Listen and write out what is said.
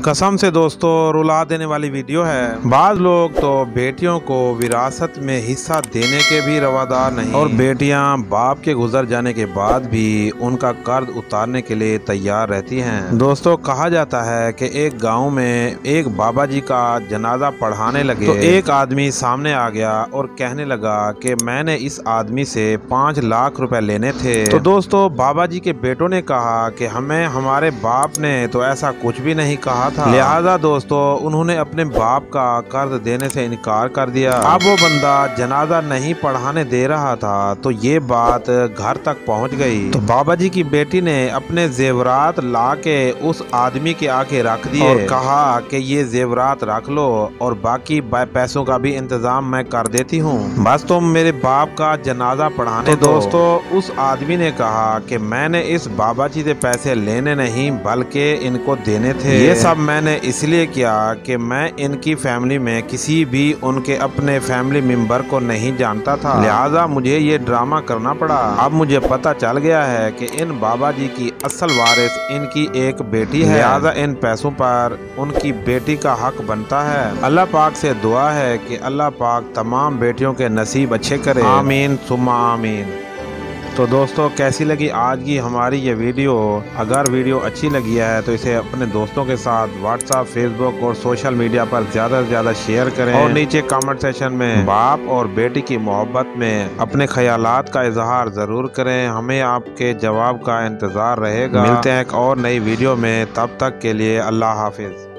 कसम से दोस्तों रुला देने वाली वीडियो है। बाज लोग तो बेटियों को विरासत में हिस्सा देने के भी रवादार नहीं और बेटियां बाप के गुजर जाने के बाद भी उनका कर्ज उतारने के लिए तैयार रहती हैं। दोस्तों कहा जाता है कि एक गांव में एक बाबा जी का जनाजा पढ़ाने लगे तो एक आदमी सामने आ गया और कहने लगा कि मैंने इस आदमी से 5 लाख रुपए लेने थे। तो दोस्तों बाबा जी के बेटों ने कहा कि हमें हमारे बाप ने तो ऐसा कुछ भी नहीं कहा था, लिहाजा दोस्तों उन्होंने अपने बाप का कर्ज देने से इनकार कर दिया। अब वो बंदा जनाजा नहीं पढ़ाने दे रहा था तो ये बात घर तक पहुंच गई। तो बाबा जी की बेटी ने अपने जेवरात ला के उस आदमी के आके रख दिए और कहा कि ये जेवरात रख लो और बाकी पैसों का भी इंतजाम मैं कर देती हूँ, बस तुम मेरे बाप का जनाजा पढ़ाने दो। दोस्तों उस आदमी ने कहा कि मैंने इस बाबा जी से पैसे लेने नहीं बल्कि इनको देने थे। ये सब मैंने इसलिए किया कि मैं इनकी फैमिली में किसी भी उनके अपने फैमिली मेंबर को नहीं जानता था, लिहाजा मुझे ये ड्रामा करना पड़ा। अब मुझे पता चल गया है कि इन बाबा जी की असल वारिस इनकी एक बेटी है, लिहाजा इन पैसों पर उनकी बेटी का हक बनता है। अल्लाह पाक से दुआ है कि अल्लाह पाक तमाम बेटियों के नसीब अच्छे करे, आमीन सुम्मा आमीन। तो दोस्तों कैसी लगी आज की हमारी ये वीडियो? अगर वीडियो अच्छी लगी है तो इसे अपने दोस्तों के साथ व्हाट्सएप, फेसबुक और सोशल मीडिया पर ज़्यादा से ज़्यादा शेयर करें और नीचे कमेंट सेशन में बाप और बेटी की मोहब्बत में अपने ख्यालात का इजहार ज़रूर करें। हमें आपके जवाब का इंतज़ार रहेगा। मिलते हैं एक और नई वीडियो में, तब तक के लिए अल्लाह हाफिज़।